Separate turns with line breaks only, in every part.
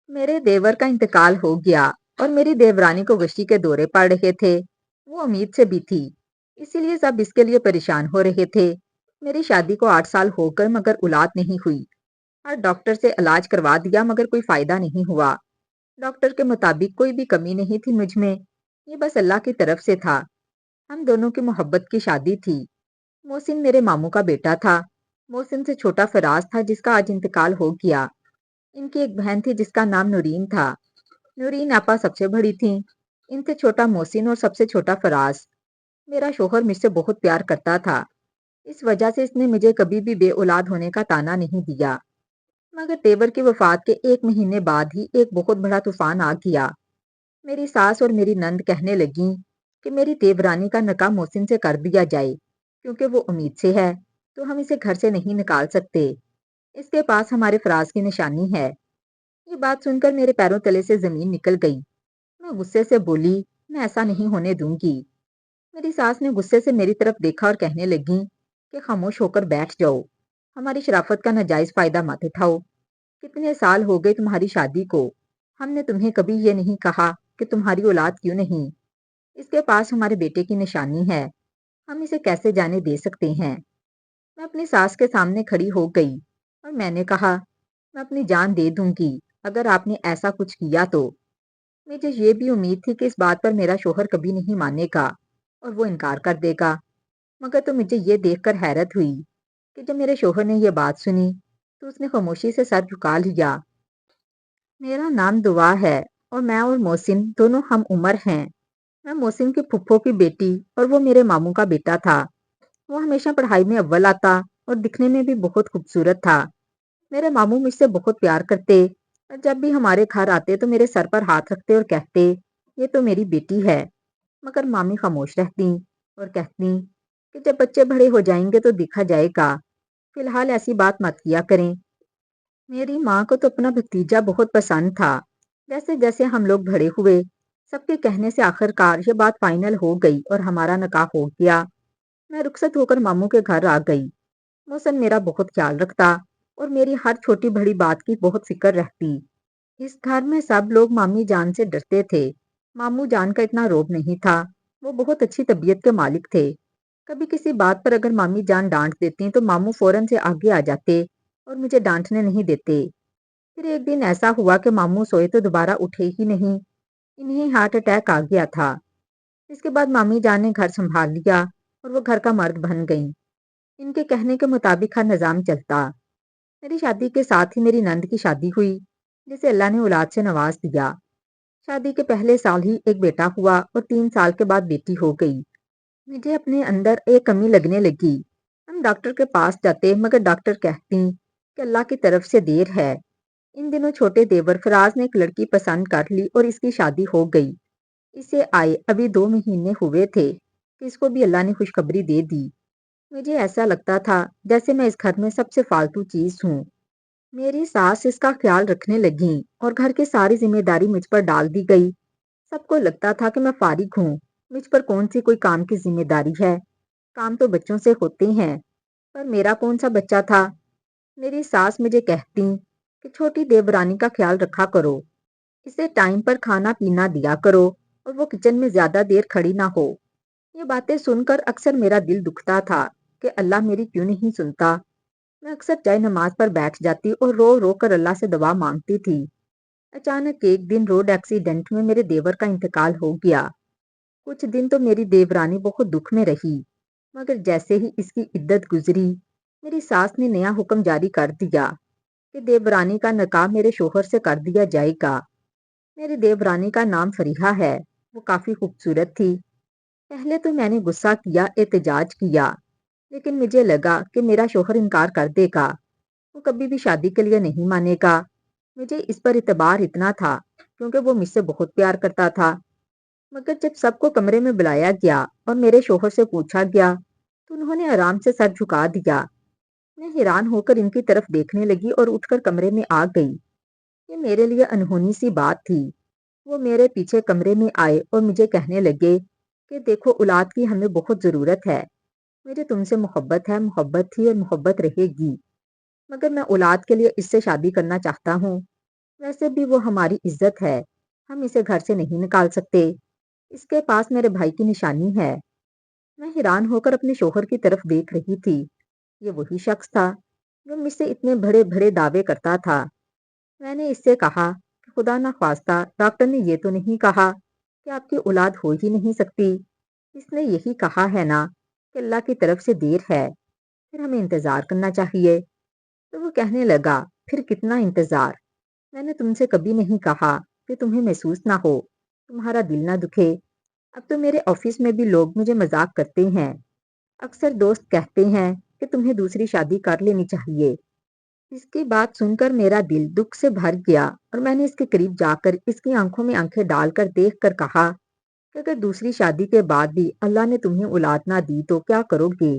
میرے دیور کا انتقال ہو گیا اور میری دیورانی کو غشی کے دورے پڑ رہے تھے۔ وہ امید سے بھی تھی، اسی لیے سب اس کے لیے پریشان ہو رہے تھے۔ میری شادی کو 8 سال ہو گئے مگر اولاد نہیں ہوئی۔ ہر ڈاکٹر سے علاج کروا دیا مگر کوئی فائدہ نہیں ہوا۔ ڈاکٹر کے مطابق کوئی بھی کمی نہیں تھی مجھ میں، یہ بس اللہ کی طرف سے تھا۔ ہم دونوں کی محبت کی شادی تھی۔ محسن میرے ماموں کا بیٹا تھا۔ محسن سے چھوٹا فراز تھا جس کا آج انتقال ہو گیا۔ ان کی ایک بہن تھی جس کا نام نورین تھا۔ نورین آپا سب سے بڑی تھیں۔ ان سے چھوٹا محسن اور سب سے چھوٹا فراز۔ میرا شوہر مجھ سے بہت پیار کرتا تھا، اس وجہ سے اس نے مجھے کبھی بھی بے اولاد ہونے کا طعنہ نہیں دیا۔ مگر دیور کی وفات کے 1 مہینے بعد ہی ایک بہت بڑا طوفان آ گیا۔ میری ساس اور میری نند کہنے لگیں کہ میری دیورانی کا نکاح محسن سے کر دیا جائے، کیونکہ وہ امید سے ہے تو ہم اسے گھر سے نہیں نکال سکتے۔ اس کے پاس ہمارے فراز کی نشانی ہے۔ یہ بات سن کر میرے پیروں تلے سے زمین نکل گئی۔ میں غصے سے بولی، میں ایسا نہیں ہونے دوں گی۔ میری ساس نے غصے سے میری طرف دیکھا اور کہنے لگیں کہ خاموش ہو کر بیٹھ جاؤ، ہماری شرافت کا ناجائز فائدہ مت اٹھاؤ۔ کتنے سال ہو گئے تمہاری شادی کو، ہم نے تمہیں کبھی یہ نہیں کہا کہ تمہاری اولاد کیوں نہیں۔ اس کے پاس ہمارے بیٹے کی نشانی ہے، ہم اسے کیسے جانے دے سکتے ہیں۔ میں اپنی ساس کے سامنے کھڑی ہو گئی اور میں نے کہا، میں اپنی جان دے دوں گی اگر آپ نے ایسا کچھ کیا تو۔ مجھے یہ بھی امید تھی کہ اس بات پر میرا شوہر کبھی نہیں مانے گا اور وہ انکار کر دے گا، مگر تو مجھے یہ دیکھ کر حیرت ہوئی کہ جب میرے شوہر نے یہ بات سنی تو اس نے خاموشی سے سر جھکا لیا۔ میرا نام دعا ہے اور میں اور محسن دونوں ہم عمر ہیں۔ میں محسن کی پھپھو کی بیٹی اور وہ میرے ماموں کا بیٹا تھا۔ وہ ہمیشہ پڑھائی میں اول آتا اور دکھنے میں بھی بہت خوبصورت تھا۔ میرے ماموں مجھ سے بہت پیار کرتے اور جب بھی ہمارے گھر آتے تو میرے سر پر ہاتھ رکھتے اور کہتے، یہ تو میری بیٹی ہے۔ مگر مامی خاموش رہتی اور کہتی کہ جب بچے بڑے ہو جائیں گے تو دیکھا جائے گا، فی الحال ایسی بات مت کیا کریں۔ میری ماں کو تو اپنا بھتیجا بہت پسند تھا۔ جیسے جیسے ہم لوگ بڑے ہوئے، سب کے کہنے سے آخر کار یہ بات فائنل ہو گئی اور ہمارا نکاح ہو گیا۔ میں رخصت ہو کر ماموں کے گھر آ گئی۔ محسن میرا بہت خیال رکھتا اور میری ہر چھوٹی بڑی بات کی بہت فکر رہتی۔ اس گھر میں سب لوگ مامی جان سے ڈرتے تھے۔ ماموں جان کا اتنا روب نہیں تھا، وہ بہت اچھی طبیعت کے مالک تھے۔ کبھی کسی بات پر اگر مامی جان ڈانٹ دیتی تو ماموں فوراً سے آگے آ جاتے اور مجھے ڈانٹنے نہیں دیتے۔ پھر ایک دن ایسا ہوا کہ ماموں سوئے تو دوبارہ اٹھے ہی نہیں، انہیں ہارٹ اٹیک آ گیا تھا۔ اس کے بعد مامی جان نے گھر سنبھال لیا اور وہ گھر کا مرد بن گئیں۔ ان کے کہنے کے مطابق ہر نظام چلتا۔ میری شادی کے ساتھ ہی میری نند کی شادی ہوئی جسے اللہ نے اولاد سے نواز دیا۔ شادی کے پہلے سال ہی ایک بیٹا ہوا اور 3 سال کے بعد بیٹی ہو گئی۔ مجھے اپنے اندر ایک کمی لگنے لگی۔ ہم ڈاکٹر کے پاس جاتے مگر ڈاکٹر کہتی کہ اللہ کی طرف سے دیر ہے۔ ان دنوں چھوٹے دیور فراز نے ایک لڑکی پسند کر لی اور اس کی شادی ہو گئی۔ اسے آئے ابھی 2 مہینے ہوئے تھے کہ اس کو بھی اللہ نے خوشخبری دے دی۔ مجھے ایسا لگتا تھا جیسے میں اس گھر میں سب سے فالتو چیز ہوں۔ میری ساس اس کا خیال رکھنے لگیں اور گھر کی ساری ذمہ داری مجھ پر ڈال دی گئی۔ سب کو لگتا تھا کہ میں فارغ ہوں، مجھ پر کون سی کوئی کام کی ذمہ داری ہے، کام تو بچوں سے ہوتے ہیں۔ پر میرا کون سا بچہ تھا؟ میری ساس مجھے کہتی کہ چھوٹی دیورانی کا خیال رکھا کرو، اسے ٹائم پر کھانا پینا دیا کرو اور وہ کچن میں زیادہ دیر کھڑی نہ ہو۔ یہ باتیں سن کر اکثر میرا دل دکھتا تھا کہ اللہ میری کیوں نہیں سنتا۔ میں اکثر جائے نماز پر بیٹھ جاتی اور رو رو کر اللہ سے دعا مانگتی تھی۔ اچانک ایک دن روڈ ایکسیڈنٹ میں میرے دیور کا انتقال ہو گیا۔ کچھ دن تو میری دیورانی بہت دکھ میں رہی، مگر جیسے ہی اس کی عدت گزری، میری ساس نے نیا حکم جاری کر دیا کہ دیورانی کا نکاح میرے شوہر سے کر دیا جائے گا۔ میری دیورانی کا نام فریحہ ہے، وہ کافی خوبصورت تھی۔ پہلے تو میں نے غصہ کیا، احتجاج کیا، لیکن مجھے لگا کہ میرا شوہر انکار کر دے گا، وہ کبھی بھی شادی کے لیے نہیں مانے گا۔ مجھے اس پر اعتبار اتنا تھا کیونکہ وہ مجھ سے بہت پیار کرتا تھا۔ مگر جب سب کو کمرے میں بلایا گیا اور میرے شوہر سے پوچھا گیا تو انہوں نے آرام سے سر جھکا دیا۔ میں حیران ہو کر ان کی طرف دیکھنے لگی اور اٹھ کر کمرے میں آ گئی۔ یہ میرے لیے انہونی سی بات تھی۔ وہ میرے پیچھے کمرے میں آئے اور مجھے کہنے لگے کہ دیکھو اولاد کی ہمیں بہت ضرورت ہے، مجھے تم سے محبت ہے، محبت تھی اور محبت رہے گی، مگر میں اولاد کے لیے اس سے شادی کرنا چاہتا ہوں۔ ویسے بھی وہ ہماری عزت ہے، ہم اسے گھر سے نہیں نکال سکتے۔ اس کے پاس میرے بھائی کی نشانی ہے۔ میں حیران ہو کر اپنے شوہر کی طرف دیکھ رہی تھی۔ یہ وہی شخص تھا جو مجھ سے اتنے بڑے بڑے دعوے کرتا تھا۔ میں نے اس سے کہا کہ خدا نہ خواستہ ڈاکٹر نے یہ تو نہیں کہا کہ آپ کی اولاد ہو ہی نہیں سکتی۔ اس نے یہی کہا ہے نا کہ اللہ کی طرف سے دیر ہے، پھر ہمیں انتظار کرنا چاہیے۔ تو وہ کہنے لگا، پھر کتنا انتظار؟ میں نے تم سے کبھی نہیں کہا کہ تمہیں محسوس نہ ہو، تمہارا دل نہ دکھے۔ اب تو میرے آفس میں بھی لوگ مجھے مذاق کرتے ہیں، اکثر دوست کہتے ہیں کہ تمہیں دوسری شادی کر لینی چاہیے۔ اس کی بات سن کر میرا دل دکھ سے بھر گیا اور میں نے اس کے قریب جا کر اس کی آنکھوں میں آنکھیں ڈال کر دیکھ کر کہا کہ اگر دوسری شادی کے بعد بھی اللہ نے تمہیں اولاد نہ دی تو کیا کرو گے؟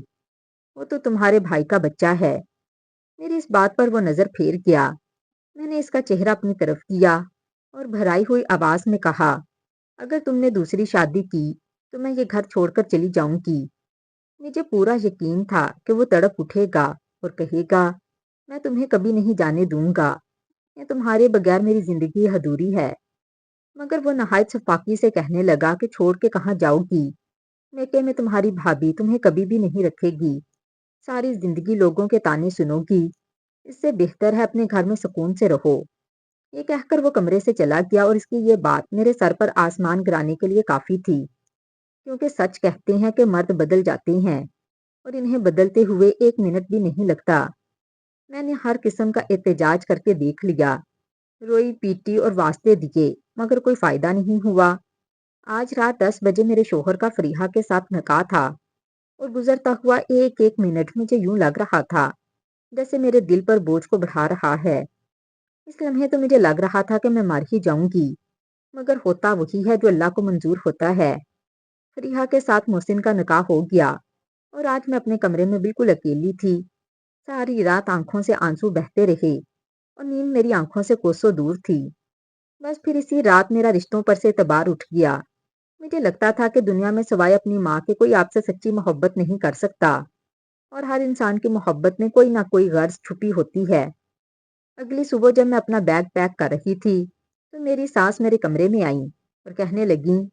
وہ تو تمہارے بھائی کا بچہ ہے۔ میری اس بات پر وہ نظر پھیر گیا۔ میں نے اس کا چہرہ اپنی طرف کیا اور بھرائی ہوئی آواز میں کہا، اگر تم نے دوسری شادی کی تو میں یہ گھر چھوڑ کر چلی جاؤں گی۔ مجھے پورا یقین تھا کہ وہ تڑپ اٹھے گا اور کہے گا، میں تمہیں کبھی نہیں جانے دوں گا، یہ تمہارے بغیر میری زندگی ادھوری ہے۔ مگر وہ نہایت شفاقی سے کہنے لگا کہ چھوڑ کے کہاں جاؤ گی؟ میکے میں تمہاری بھابھی تمہیں کبھی بھی نہیں رکھے گی، ساری زندگی لوگوں کے تانے سنو گی، اس سے بہتر ہے اپنے گھر میں سکون سے رہو۔ یہ کہہ کر وہ کمرے سے چلا گیا اور اس کی یہ بات میرے سر پر آسمان گرانے کے لیے کافی تھی، کیونکہ سچ کہتے ہیں کہ مرد بدل جاتے ہیں اور انہیں بدلتے ہوئے ایک منٹ بھی نہیں لگتا۔ میں نے ہر قسم کا احتجاج کر کے دیکھ لیا، روئی پیٹی اور واسطے دیے، مگر کوئی فائدہ نہیں ہوا۔ آج رات 10 بجے میرے شوہر کا فریحہ کے ساتھ نکاح تھا اور گزرتا ہوا ایک ایک منٹ مجھے یوں لگ رہا تھا جیسے میرے دل پر بوجھ کو بڑھا رہا ہے۔ اس لمحے تو مجھے لگ رہا تھا کہ میں مر ہی جاؤں گی، مگر ہوتا وہی ہے جو اللہ کو منظور ہوتا ہے۔ فریحہ کے ساتھ محسن کا نکاح ہو گیا اور آج میں اپنے کمرے میں بالکل اکیلی تھی۔ ساری رات آنکھوں سے آنسو بہتے رہے اور نیند میری آنکھوں سے کوسوں دور تھی۔ بس پھر اسی رات میرا رشتوں پر سے اعتبار اٹھ گیا۔ مجھے لگتا تھا کہ دنیا میں سوائے اپنی ماں کے کوئی آپ سے سچی محبت نہیں کر سکتا، اور ہر انسان کی محبت میں کوئی نہ کوئی غرض چھپی ہوتی ہے۔ اگلی صبح جب میں اپنا بیگ پیک کر رہی تھی تو میری ساس میرے کمرے میں آئیں اور کہنے لگیں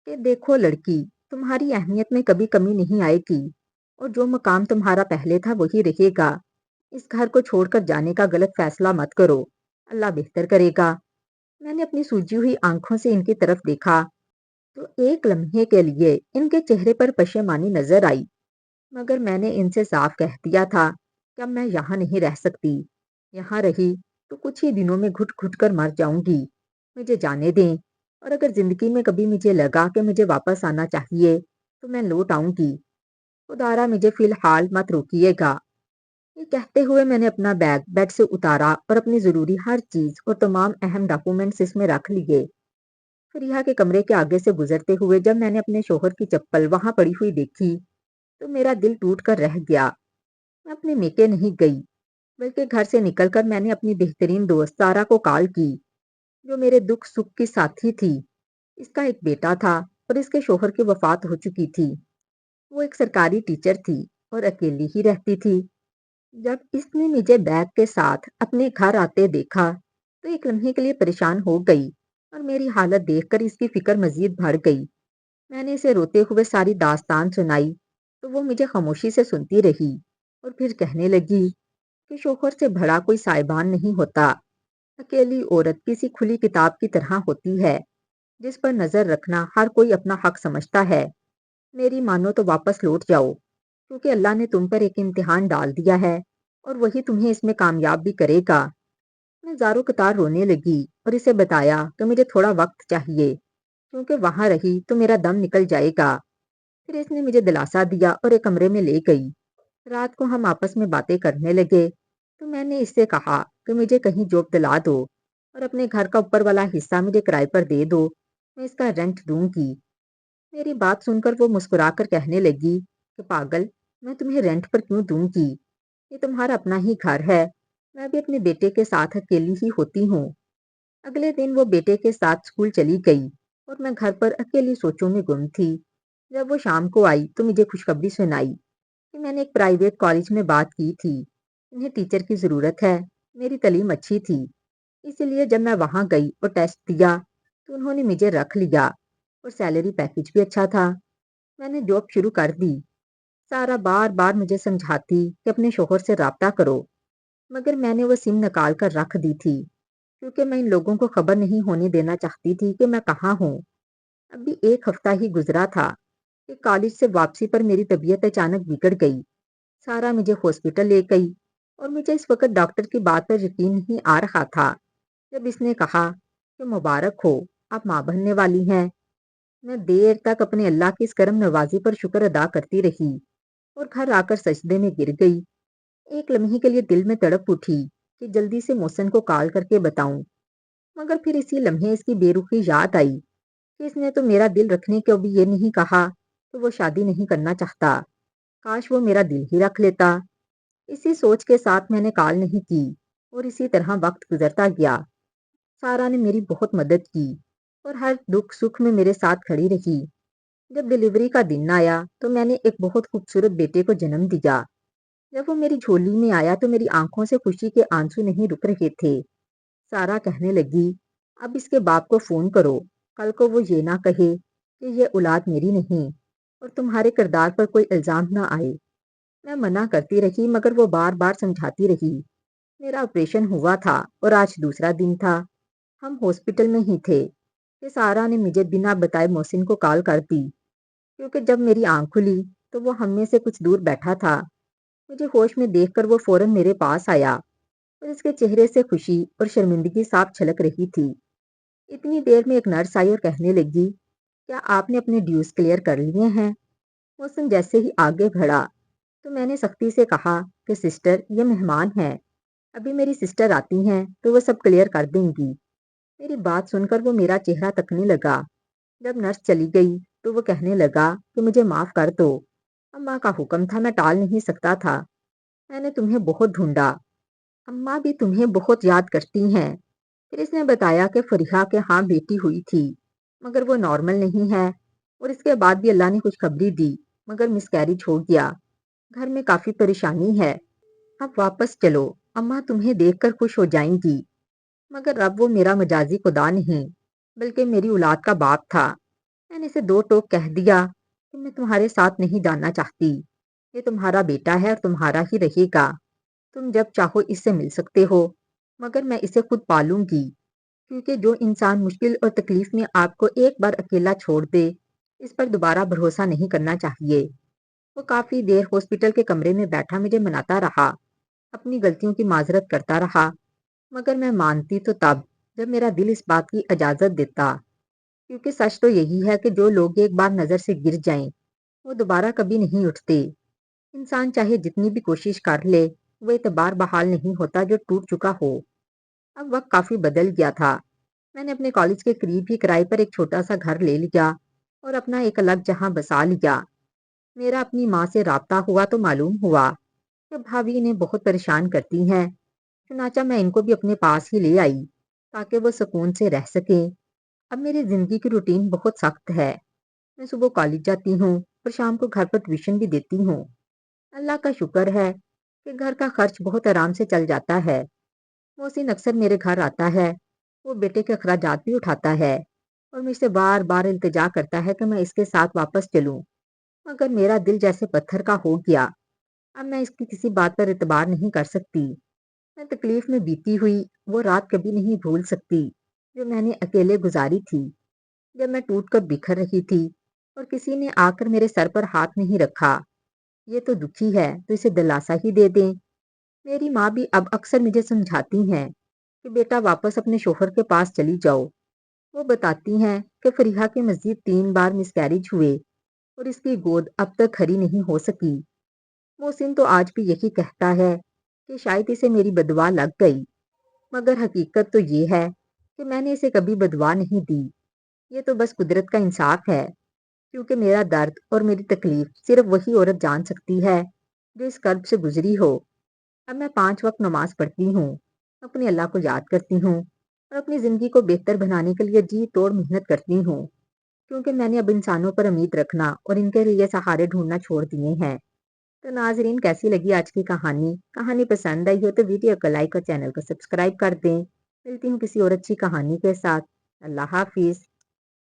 کہ دیکھو لڑکی، تمہاری اہمیت میں کبھی کمی نہیں آئے گی اور جو مقام تمہارا پہلے تھا وہی رہے گا۔ اس گھر کو چھوڑ کر جانے کا غلط فیصلہ مت کرو، اللہ بہتر کرے گا۔ میں نے اپنی سوجی ہوئی آنکھوں سے ان کی طرف دیکھا تو ایک لمحے کے لیے ان کے چہرے پر پشیمانی نظر آئی، مگر میں نے ان سے صاف کہہ دیا تھا کہ اب میں یہاں نہیں رہ سکتی، یہاں رہی تو کچھ ہی دنوں میں گھٹ گھٹ کر مر جاؤں گی، مجھے جانے دیں، اور اگر زندگی میں کبھی مجھے لگا کہ مجھے واپس آنا چاہیے تو میں لوٹ آؤں گی، خدارا مجھے فی الحال مت روکیے گا۔ یہ کہتے ہوئے میں نے اپنا بیگ بیڈ سے اتارا اور اپنی ضروری ہر چیز اور تمام اہم ڈاکومنٹس اس میں رکھ لیے۔ فریحہ کے کمرے کے آگے سے گزرتے ہوئے جب میں نے اپنے شوہر کی چپل وہاں پڑی ہوئی دیکھی تو میرا دل ٹوٹ کر رہ گیا۔ میں اپنے میکے نہیں گئی، بلکہ گھر سے نکل کر میں نے اپنی بہترین دوست سارا کو کال کی، جو میرے دکھ سکھ کی ساتھی تھی۔ اس کا ایک بیٹا تھا اور اس کے شوہر کی وفات ہو چکی تھی۔ وہ ایک سرکاری ٹیچر تھی اور اکیلی ہی رہتی تھی۔ جب اس نے مجھے بیگ کے ساتھ اپنے گھر آتے دیکھا تو ایک لمحے کے لیے پریشان ہو گئی اور میری حالت دیکھ کر اس کی فکر مزید بڑھ گئی۔ میں نے اسے روتے ہوئے ساری داستان سنائی تو وہ مجھے خاموشی سے سنتی رہی اور پھر کہنے لگی کہ شوہر سے بڑا کوئی سائبان نہیں ہوتا، اکیلی عورت کسی کھلی کتاب کی طرح ہوتی ہے جس پر نظر رکھنا ہر کوئی اپنا حق سمجھتا ہے۔ میری مانو تو واپس لوٹ جاؤ، کیونکہ اللہ نے تم پر ایک امتحان ڈال دیا ہے اور وہی تمہیں اس میں کامیاب بھی کرے گا۔ میں زاروں قطار رونے لگی اور اسے بتایا کہ مجھے تھوڑا وقت چاہیے، کیونکہ وہاں رہی تو میرا دم نکل جائے گا۔ پھر اس نے مجھے دلاسا دیا اور ایک کمرے میں لے گئی۔ رات کو ہم آپس میں باتیں کرنے لگے تو میں نے اس سے کہا کہ مجھے کہیں جاب دلا دو اور اپنے گھر کا اوپر والا حصہ مجھے کرائے پر دے دو، میں اس کا رینٹ دوں گی۔ میری بات سن کر وہ مسکرا کر کہنے لگی کہ پاگل، میں تمہیں رینٹ پر کیوں دوں گی؟ یہ تمہارا اپنا ہی گھر ہے، میں بھی اپنے بیٹے کے ساتھ اکیلی ہی ہوتی ہوں۔ اگلے دن وہ بیٹے کے ساتھ اسکول چلی گئی اور میں گھر پر اکیلی سوچوں میں گم تھی۔ جب وہ شام کو آئی تو مجھے خوشخبری سنائی کہ میں نے ایک پرائیویٹ کالج میں بات کی تھی، انہیں ٹیچر کی ضرورت ہے، میری تعلیم اچھی تھی، اسی لیے جب میں وہاں گئی اور ٹیسٹ دیا تو انہوں نے مجھے رکھ لیا اور سیلری پیکج بھی اچھا تھا۔ میں نے جاب شروع کر دی۔ سارا بار بار مجھے سمجھاتی کہ اپنے شوہر سے رابطہ کرو، مگر میں نے وہ سم نکال کر رکھ دی تھی کیونکہ میں ان لوگوں کو خبر نہیں ہونے دینا چاہتی تھی کہ میں کہاں ہوں۔ ابھی ایک ہفتہ ہی گزرا تھا کہ کالج سے واپسی پر میری طبیعت اچانک بگڑ گئی۔ سارا مجھے ہاسپٹل لے گئی اور مجھے اس وقت ڈاکٹر کی بات پر یقین نہیں آ رہا تھا جب اس نے کہا کہ مبارک ہو، آپ ماں بننے والی ہیں۔ میں دیر تک اپنے اللہ کی اس کرم نوازی پر شکر ادا کرتی رہی اور گھر آ کر سجدے میں گر گئی۔ ایک لمحے کے لیے دل میں تڑپ اٹھی کہ جلدی سے محسن کو کال کر کے بتاؤں، مگر پھر اسی لمحے اس کی بے رخی یاد آئی کہ اس نے تو میرا دل رکھنے کو بھی یہ نہیں کہا کہ وہ شادی نہیں کرنا چاہتا۔ کاش وہ میرا دل ہی رکھ لیتا۔ اسی سوچ کے ساتھ میں نے کال نہیں کی اور اسی طرح وقت گزرتا گیا۔ سارا نے میری بہت مدد کی اور ہر دکھ سکھ میں میرے ساتھ کھڑی رہی۔ جب ڈیلیوری کا دن آیا تو میں نے ایک بہت خوبصورت بیٹے کو جنم دیا۔ جب وہ میری جھولی میں آیا تو میری آنکھوں سے خوشی کے آنسو نہیں رک رہے تھے۔ سارا کہنے لگی، اب اس کے باپ کو فون کرو، کل کو وہ یہ نہ کہے کہ یہ اولاد میری نہیں اور تمہارے کردار پر کوئی الزام نہ آئے۔ میں منع کرتی رہی مگر وہ بار بار سمجھاتی رہی۔ میرا آپریشن ہوا تھا اور آج دوسرا دن تھا۔ ہم ہاسپٹل میں ہی تھے کہ سارا نے مجھے بنا بتائے محسن کو کال کر دی، کیونکہ جب میری آنکھ کھلی تو وہ ہم میں سے کچھ دور بیٹھا تھا۔ مجھے ہوش میں دیکھ کر وہ فوراً میرے پاس آیا اور اس کے چہرے سے خوشی اور شرمندگی صاف چھلک رہی تھی۔ اتنی دیر میں ایک نرس آئی اور کہنے لگی، کیا آپ نے اپنے ڈیوز کلیئر کر لیے ہیں؟ محسن جیسے ہی آگے بڑھا تو میں نے سختی سے کہا کہ سسٹر، یہ مہمان ہیں، ابھی میری سسٹر آتی ہیں تو وہ سب کلیئر کر دیں گی۔ میری بات سن کر وہ میرا چہرہ تکنے لگا۔ جب نرس چلی گئی تو وہ کہنے لگا کہ مجھے معاف کر دو، اماں کا حکم تھا، میں ٹال نہیں سکتا تھا۔ میں نے تمہیں بہت ڈھونڈا، اماں بھی تمہیں بہت یاد کرتی ہیں۔ پھر اس نے بتایا کہ فریحہ کے ہاں بیٹی ہوئی تھی مگر وہ نارمل نہیں ہے اور اس کے بعد بھی اللہ نے خوشخبری دی مگر مس کیریج ہو گیا۔ گھر میں کافی پریشانی ہے، اب واپس چلو، اماں تمہیں دیکھ کر خوش ہو جائیں گی۔ مگر رب وہ میرا مجازی خدا نہیں بلکہ میری اولاد کا باپ تھا۔ میں نے اسے دو ٹوک کہہ دیا کہ میں تمہارے ساتھ نہیں جانا چاہتی، یہ تمہارا بیٹا ہے اور تمہارا ہی رہے گا، تم جب چاہو اس سے مل سکتے ہو، مگر میں اسے خود پالوں گی، کیونکہ جو انسان مشکل اور تکلیف میں آپ کو ایک بار اکیلا چھوڑ دے اس پر دوبارہ بھروسہ نہیں کرنا چاہیے۔ وہ کافی دیر ہاسپٹل کے کمرے میں بیٹھا مجھے مناتا رہا، اپنی غلطیوں کی معذرت کرتا رہا، مگر میں مانتی تو تب جب میرا دل اس بات کی اجازت دیتا، کیونکہ سچ تو یہی ہے کہ جو لوگ ایک بار نظر سے گر جائیں وہ دوبارہ کبھی نہیں اٹھتے۔ انسان چاہے جتنی بھی کوشش کر لے وہ اعتبار بحال نہیں ہوتا جو ٹوٹ چکا ہو۔ اب وقت کافی بدل گیا تھا۔ میں نے اپنے کالج کے قریب ہی کرائے پر ایک چھوٹا سا گھر لے لیا اور اپنا ایک الگ جہاں بسا لیا۔ میرا اپنی ماں سے رابطہ ہوا تو معلوم ہوا کہ بھابھی انہیں بہت پریشان کرتی ہیں، چنانچہ میں ان کو بھی اپنے پاس ہی لے آئی تاکہ وہ سکون سے رہ سکیں۔ اب میری زندگی کی روٹین بہت سخت ہے۔ میں صبح کالج جاتی ہوں اور شام کو گھر پر ٹیوشن بھی دیتی ہوں۔ اللہ کا شکر ہے کہ گھر کا خرچ بہت آرام سے چل جاتا ہے۔ محسن اکثر میرے گھر آتا ہے، وہ بیٹے کے اخراجات بھی اٹھاتا ہے اور مجھ سے بار بار التجا کرتا ہے کہ میں اس کے ساتھ واپس چلوں، مگر میرا دل جیسے پتھر کا ہو گیا۔ اب میں اس کی کسی بات پر اعتبار نہیں کر سکتی۔ میں تکلیف میں بیتی ہوئی وہ رات کبھی نہیں بھول سکتی جو میں نے اکیلے گزاری تھی، جب میں ٹوٹ کر بکھر رہی تھی اور کسی نے آ کر میرے سر پر ہاتھ نہیں رکھا۔ یہ تو دکھی ہے تو اسے دلاسا ہی دے دیں۔ میری ماں بھی اب اکثر مجھے سمجھاتی ہیں کہ بیٹا واپس اپنے شوہر کے پاس چلی جاؤ۔ وہ بتاتی ہیں کہ فریحہ کے مزید 3 بار مس کیریج ہوئے اور اس کی گود اب تک کھری نہیں ہو سکی۔ محسن تو آج بھی یہی کہتا ہے کہ شاید اسے میری بددعا لگ گئی، مگر حقیقت تو یہ ہے کہ میں نے اسے کبھی بددعا نہیں دی۔ یہ تو بس قدرت کا انصاف ہے، کیونکہ میرا درد اور میری تکلیف صرف وہی عورت جان سکتی ہے جو اس کرب سے گزری ہو۔ اب میں 5 وقت نماز پڑھتی ہوں، اپنے اللہ کو یاد کرتی ہوں اور اپنی زندگی کو بہتر بنانے کے لیے جی توڑ محنت کرتی ہوں، کیونکہ میں نے اب انسانوں پر امید رکھنا اور ان کے لیے سہارے ڈھونڈنا چھوڑ دیے ہیں۔ تو ناظرین، کیسی لگی آج کی کہانی؟ کہانی پسند آئی ہو تو ویڈیو کو لائک اور چینل کو سبسکرائب کر دیں۔ ملتی ہوں کسی اور اچھی کہانی کے ساتھ۔ اللہ حافظ۔